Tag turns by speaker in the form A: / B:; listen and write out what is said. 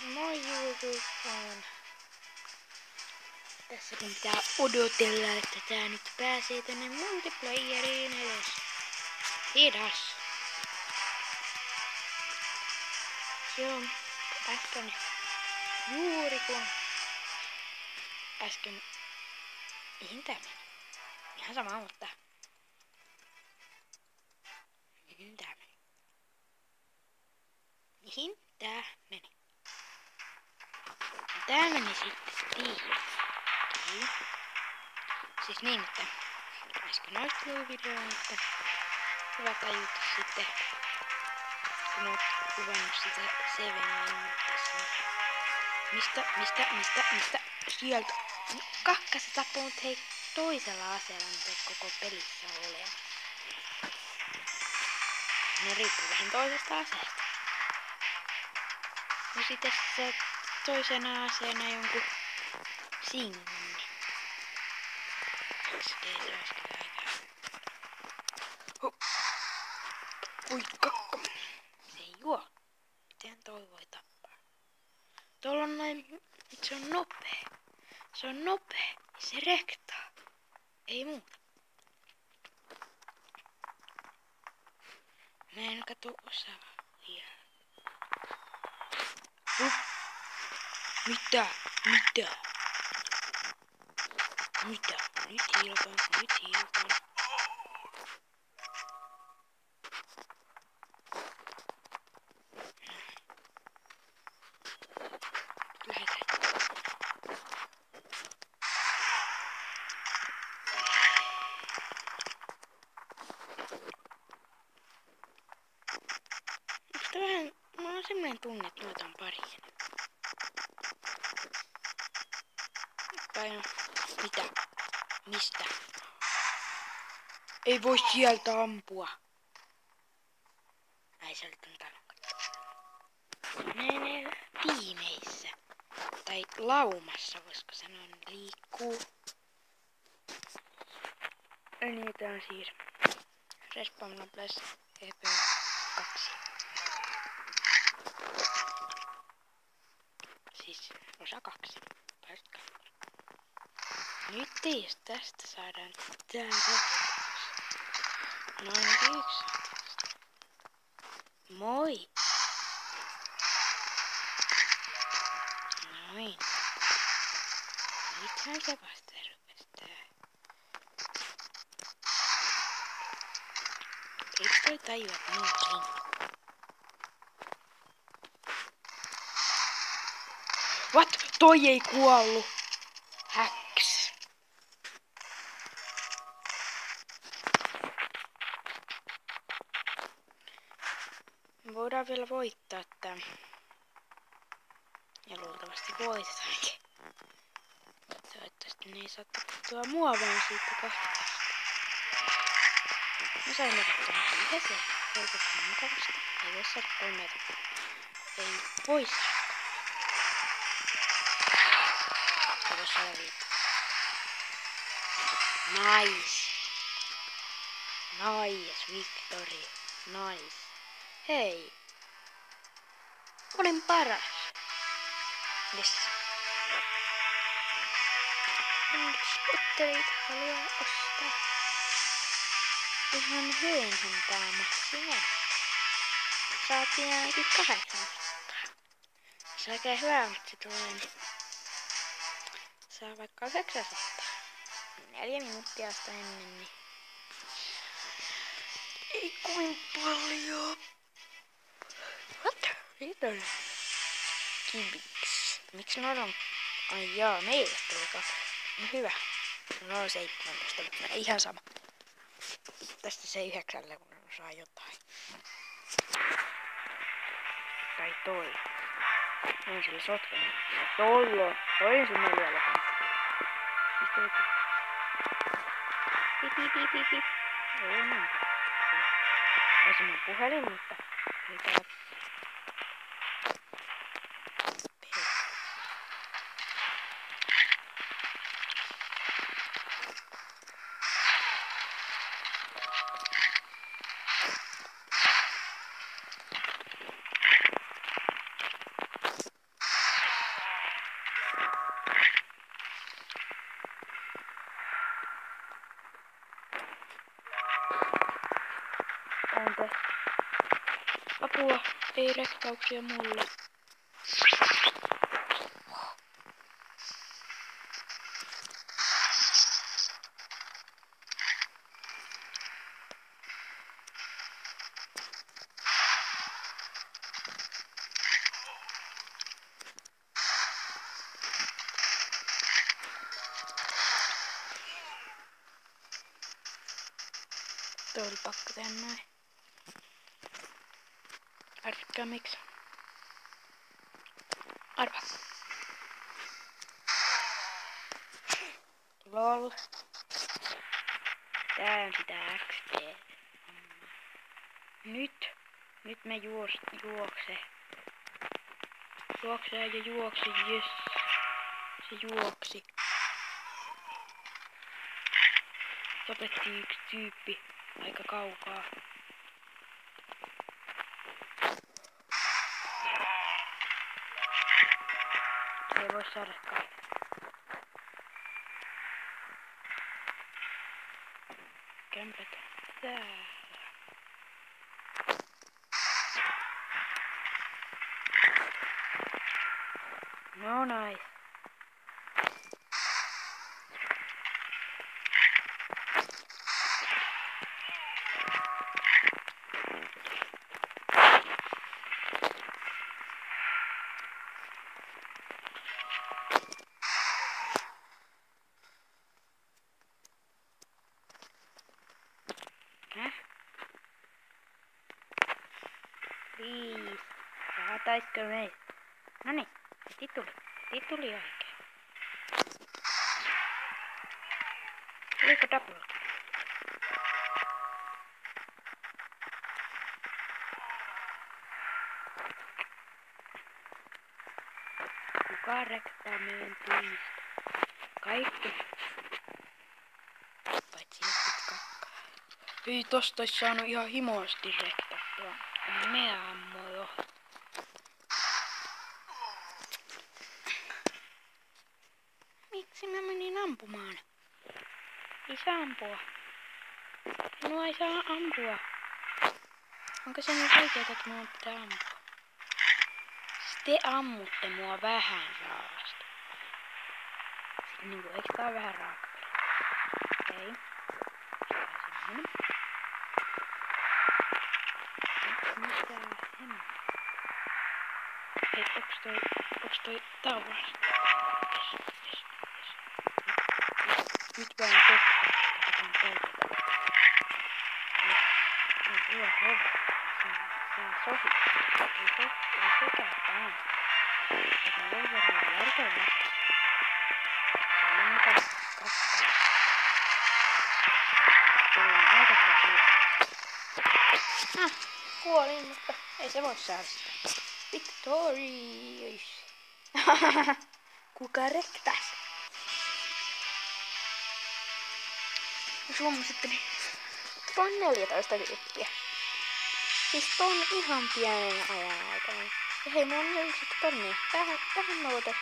A: Moi YouTube-fan. Tässä kun pitää odotella, että tää nyt pääsee tänne multiplayeriin edes. Hidas. Se on äsken juuri kun äsken... Mihin tää meni? Ihan sama, mutta... Mihin tää meni? Mihin tää meni? Tää meni sitten tiihin. Siis niin, että äsken olisi tullut video, mutta hyvä tajuta sitten, kun oot kuvannut sitä 7 minuutissa. Mistä? Sieltä. Kakkaset tappunut hei toisella aseella, mitä koko pelissä on olemassa. Ne riippuu vähän toisesta aseesta. No sitten sä toisena aseena jonkun singin. Ui kakka. Se ei juo. Miten toi voi tappaa? Tuolla on näin... Se on nopea. Se on nopea. Se rektaa. Ei muuta. Mä en katso osaa vielä. Mitä? Nyt hilkaan. Lähetään. Mutta vähän, mulla on semmoinen tunne, että luotan pari enemmän. Tai no, mitä? Mistä? Ei voi sieltä ampua. Ai se oli ton talon katsoa. Ne tiimeissä. Tai laumassa, voisiko sanoa, liikkuu. Niitä on siis Respawn Plus EP2. Siis osa 2. Nyt jos tästä saadaan tää rakentaus. No ainakin yksi. Moi! Noin. Nythän se vasta rupes tää. Eikö toi tajua, että mä oon rinko? What? Toi ei kuollu. Häks. Me voidaan vielä voittaa tää. Ja luultavasti voitetaankin. Toivottavasti ne ei saa tapahtua mua vaan siitä kahdesta. Mä sain otettua yhdessä. Oikeastaan mukavasti. Ei voi saada 3. Ei voi saada. Ei voi saada 5. Nice, victory. Nice. Hei. Olin paras. Yes. Spotterit haluaa ostaa. Ihan hyvin hintaa maksimia. Saatiin ainakin 800. Se on oikein hyvä, mutta se tulee niin. Saa vaikka 900. 4 minuuttia sitä ennen, niin ei kovin paljon. What? Mitä on? Kibiks. Miksi noilla on? Ai jaa, meille tuli 2. No hyvä. No on 17, mutta no, ihan sama. Tästä se 9, kun saa jotain. Tai toi. On sillä sotken. Toi on sinne vielä. Mistä joku? Pipi. Ei muuta. Olisi mun puhelin, mutta ei tää. On tehty. Apua, ei rekkauksia mulle. Toi oli pakko tehdä noin. Arvatkaa miksi. Arva. Lol. Tää on sitä XP. Nyt me juokse. Juoksee ja juoksi, jes. Se juoksi. Tapetti yksi tyyppi aika kaukaa. Se ei voi saada kaikkea. Kämpät täällä. No nice. Please. Saataisiko meistä? Noniin, heti tuli oikein. Tuliko double? Kuka rektää meidän tuista? Kaikki. Paitsi jotkut kakkaa. Ei tosta ois saanut ihan himoasti rektattua. Me ammo jo. Miksi mä menin ampumaan? Ei saa ampua. Minua ei saa ampua. Onko se niin oikeeta, että minua pitää ampua? Te ammutte mua vähän raasti. Niinku, eikö tää ole vähän raaka? Okei. Mitä hemmet? Hei, onks toi taulas? Yes. Nyt vaan tosta. Otetaan toista. Hyvä hova. Tää sohi. Ei sekään tää. Otetaan leiveriä järkevää. Tää on mitä katsoa. Täällä on aika hyvä. Kuolin, mutta ei se voi saada sitä. Victorious. Kuka rektas? Suomasitteli. Tuon 14 tyyppiä. Siis ton ihan pienen ajan aikana. Ja hei, mulla on 40 tonnia. Tähän me voitais